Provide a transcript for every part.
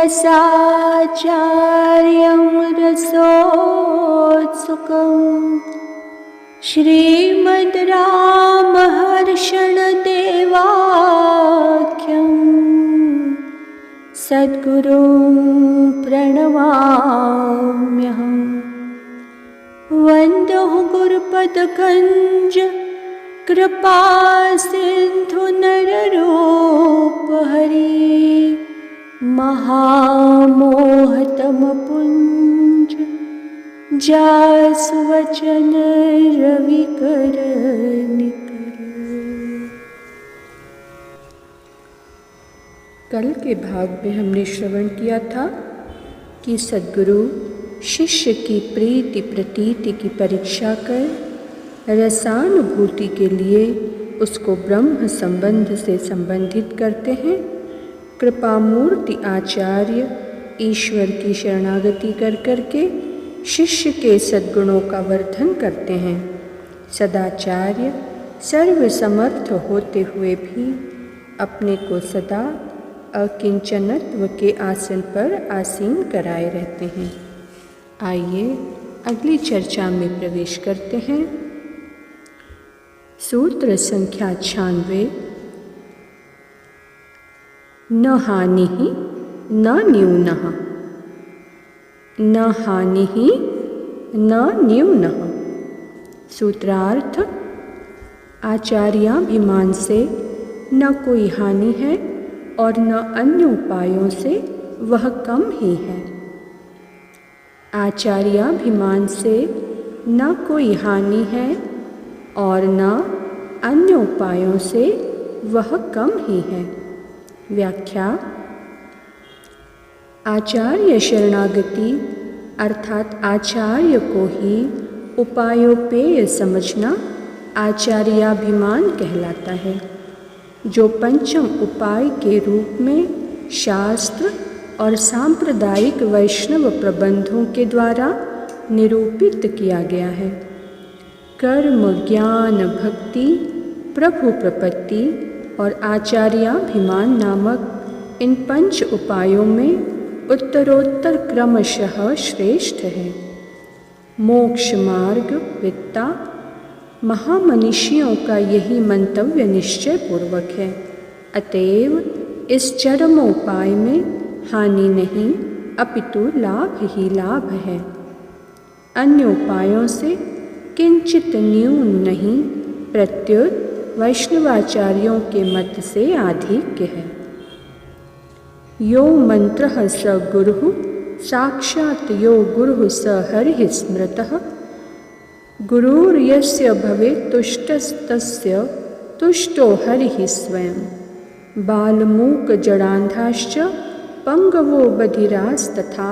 रसाचार्यं रसोत्सुकम् श्रीमद् रामहर्षणदेवाख्यं सद्गुरुं प्रणमाम्यहम्। वन्दे गुरुपदकञ्ज कृपा सिन्धु नररूपहरि महामोहतमपुञ्ज जासुवचन रविकर निकर। कल के भाग में हमने श्रवण किया था कि सद्गुरु शिष्य की प्रीति प्रतीति की परीक्षा कर रसानुभूति के लिए उसको ब्रह्म संबंध से संबंधित करते हैं। कृपामूर्ति आचार्य ईश्वर की शरणागति कर करके शिष्य के सद्गुणों का वर्धन करते हैं। सदाचार्य सर्वसमर्थ होते हुए भी अपने को सदा अकिंचनत्व के आसन पर आसीन कराए रहते हैं। आइए अगली चर्चा में प्रवेश करते हैं। सूत्र संख्या 96। न हानिः न न्यूनः। न हानिः न न्यूनः। सूत्रार्थ, आचार्याभिमान से न कोई हानि है और न अन्य उपायों से वह कम ही है। आचार्याभिमान से न कोई हानि है और न अन्य उपायों से वह कम ही है। व्याख्या। आचार्य शरणागति अर्थात आचार्य को ही उपायोपेय समझना आचार्याभिमान कहलाता है, जो पंचम उपाय के रूप में शास्त्र और सांप्रदायिक वैष्णव प्रबंधों के द्वारा निरूपित किया गया है। कर्म, ज्ञान, भक्ति, प्रभु प्रपत्ति और आचार्याभिमान नामक इन पंच उपायों में उत्तरोत्तर क्रमशः श्रेष्ठ है। मोक्ष मार्ग वित्ता महामनीषियों का यही मंतव्य निश्चय पूर्वक है। अतएव इस चरमोपाय में हानि नहीं अपितु लाभ ही लाभ है। अन्य उपायों से किंचित न्यून नहीं, प्रत्युत वैष्णवाचार्यों के मत से आधिक्य है। यो मंत्रः स गुरुः साक्षात् यो गुरुः स हरिः स्मृतः। गुरुर्यस्य भवेत् तुष्टस्तस्य तुष्टो हरिः स्वयं। बालमूक जडान्धाश्च पंगवो बधिरास्तथा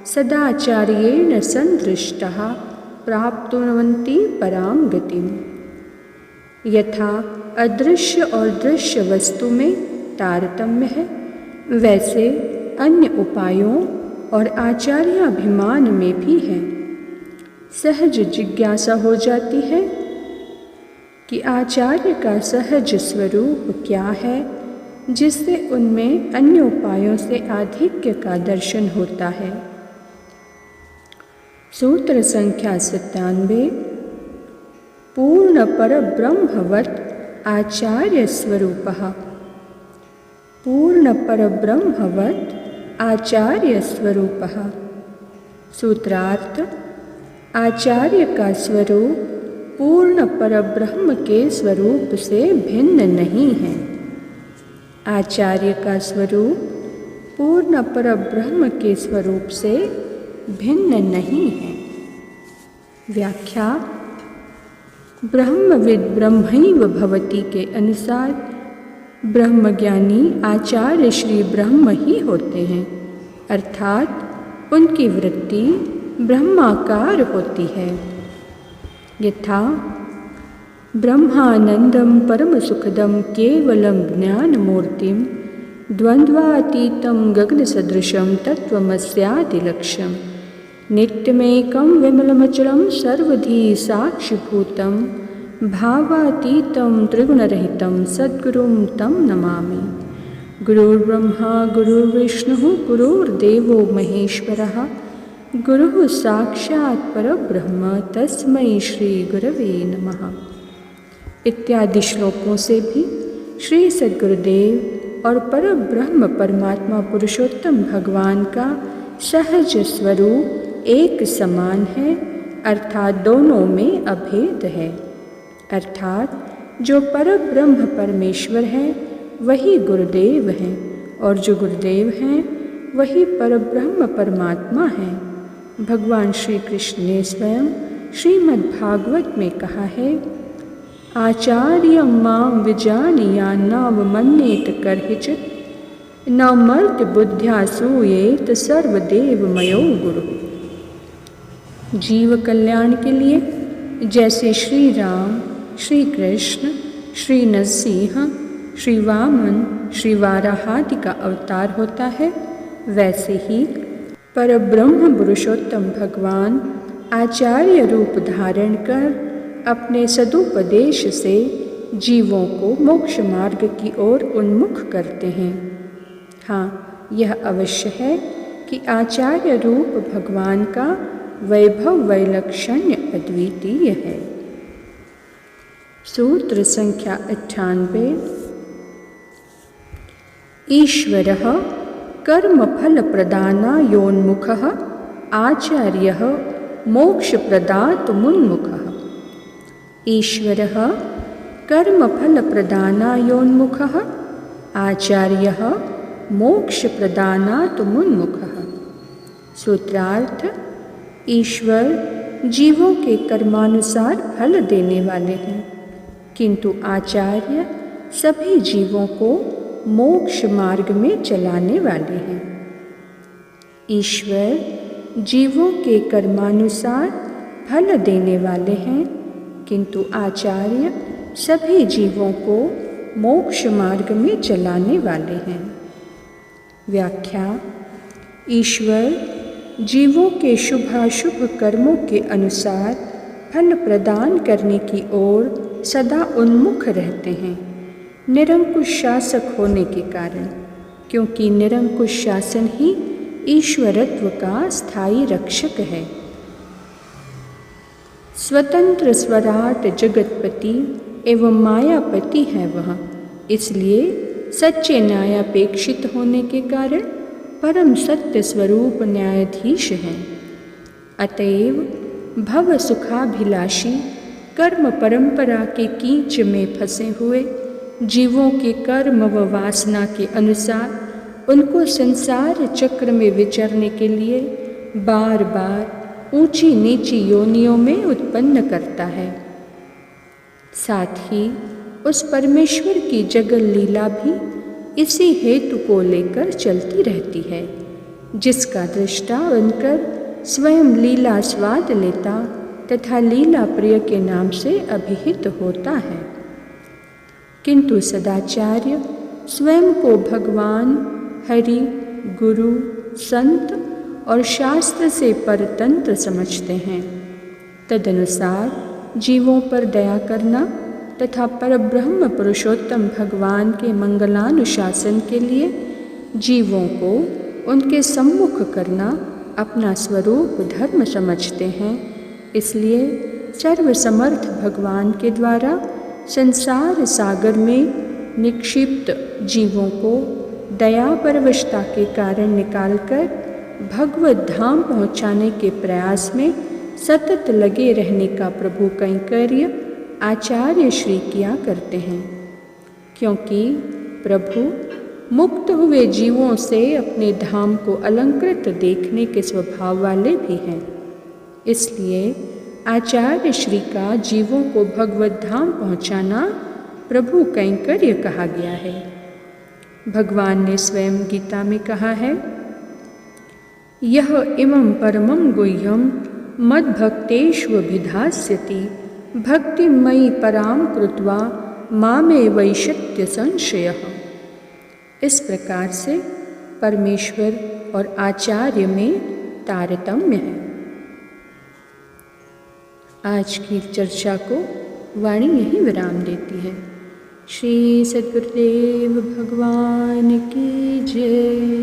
सदाचार्येण संदृष्टः प्राप्नुवन्ति परां गतिम्। यथा अदृश्य और दृश्य वस्तु में तारतम्य है, वैसे अन्य उपायों और आचार्याभिमान में भी है। सहज जिज्ञासा हो जाती है कि आचार्य का सहज स्वरूप क्या है, जिससे उनमें अन्य उपायों से आधिक्य का दर्शन होता है। सूत्र संख्या 97। पूर्ण परब्रह्मवत् आचार्य स्वरूपः। पूर्ण परब्रह्मवत् आचार्य स्वरूपः। सूत्रार्थ, आचार्य का स्वरूप पूर्ण परब्रह्म के स्वरूप से भिन्न नहीं है। आचार्य का स्वरूप पूर्ण परब्रह्म के स्वरूप से भिन्न नहीं है। व्याख्या। ब्रह्मविद ब्रह्मैव भवति के अनुसार ब्रह्मज्ञानी आचार्य श्री ब्रह्म ही होते हैं, अर्थात उनकी वृत्ति ब्रह्माकार होती है। यथा ब्रह्मानंदम परमसुखदम केवलम ज्ञानमूर्तिम द्वंद्वातीतं गगनसदृशं तत्त्वमस्यादिलक्ष्यं नित्यमेकं विमलमचलं सर्वधी साक्षिभूतं भावातीतं त्रिगुणरहितं सद्गुरुं तं नमामि। गुरुर्ब्रह्मा गुरुर्विष्णुः गुरुर्देवो महेश्वरः गुरुः साक्षात् परब्रह्म तस्मै श्री गुरवे नमः इत्यादि श्लोकों से भी श्री सद्गुरुदेव और परब्रह्म परमात्मा पुरुषोत्तम भगवान का सहज स्वरूप एक समान है, अर्थात दोनों में अभेद है। अर्थात जो परब्रह्म परमेश्वर है वही गुरुदेव हैं और जो गुरुदेव हैं वही परब्रह्म परमात्मा हैं। भगवान श्री कृष्ण ने स्वयं श्रीमद् भागवत में कहा है, आचार्यं मां विजानीयान्नावमन्येत कर्हिचित् न मर्त्य बुद्ध्या सूयेत सर्वदेवमयो गुरु। जीव कल्याण के लिए जैसे श्री राम, श्री कृष्ण, श्री नरसिंह, श्री वामन, श्री वाराहादि का अवतार होता है, वैसे ही परब्रह्म पुरुषोत्तम भगवान आचार्य रूप धारण कर अपने सदुपदेश से जीवों को मोक्ष मार्ग की ओर उन्मुख करते हैं। हाँ, यह अवश्य है कि आचार्य रूप भगवान का वैभव वैलक्षण्य अद्वितीय है। सूत्र संख्या 98। ईश्वरः कर्मफलप्रदानायोन्मुखः आचार्यः मोक्षप्रदातुमुन्मुखः। ईश्वरः कर्मफलप्रदानायोन्मुखः आचार्यः मोक्षप्रदानातुमुन्मुखः। सूत्रार्थ, ईश्वर जीवों के कर्मानुसार फल देने वाले हैं, किंतु आचार्य सभी जीवों को मोक्ष मार्ग में चलाने वाले हैं। ईश्वर जीवों के कर्मानुसार फल देने वाले हैं, किंतु आचार्य सभी जीवों को मोक्ष मार्ग में चलाने वाले हैं। व्याख्या, ईश्वर जीवों के शुभाशुभ कर्मों के अनुसार फल प्रदान करने की ओर सदा उन्मुख रहते हैं, निरंकुश शासक होने के कारण, क्योंकि निरंकुश शासन ही ईश्वरत्व का स्थायी रक्षक है। स्वतंत्र स्वराट जगतपति एवं मायापति है वह, इसलिए सच्चे न्यायापेक्षित होने के कारण परम सत्य स्वरूप न्यायाधीश हैं। अतएव भव सुखाभिलाषी कर्म परंपरा के कीच में फंसे हुए जीवों के कर्म व वासना के अनुसार उनको संसार चक्र में विचरने के लिए बार बार ऊंची नीची योनियों में उत्पन्न करता है। साथ ही उस परमेश्वर की जगल लीला भी इसी हेतु को लेकर चलती रहती है, जिसका दृष्टा बनकर स्वयं लीला स्वाद लेता तथा लीला प्रिय के नाम से अभिहित होता है। किंतु सदाचार्य स्वयं को भगवान, हरि, गुरु, संत और शास्त्र से परतंत्र समझते हैं। तदनुसार जीवों पर दया करना तथा परब्रह्म पुरुषोत्तम भगवान के मंगलानुशासन के लिए जीवों को उनके सम्मुख करना अपना स्वरूप धर्म समझते हैं। इसलिए सर्वसमर्थ भगवान के द्वारा संसार सागर में निक्षिप्त जीवों को दया परवशता के कारण निकालकर भगवत धाम पहुँचाने के प्रयास में सतत लगे रहने का प्रभु कैंकर्य आचार्य श्री किया करते हैं, क्योंकि प्रभु मुक्त हुए जीवों से अपने धाम को अलंकृत देखने के स्वभाव वाले भी हैं। इसलिए आचार्य श्री का जीवों को भगवत धाम पहुँचाना प्रभु कैंकर्य कहा गया है। भगवान ने स्वयं गीता में कहा है, यह इमं परमं गुह्यं मद्भक्तेष्वभिधास्यति भक्तिमयि पराम कृत्वा मामे वैशत्य संशयः। इस प्रकार से परमेश्वर और आचार्य में तारतम्य है। आज की चर्चा को वाणी यही विराम देती है। श्री सद्गुरुदेव भगवान की जय।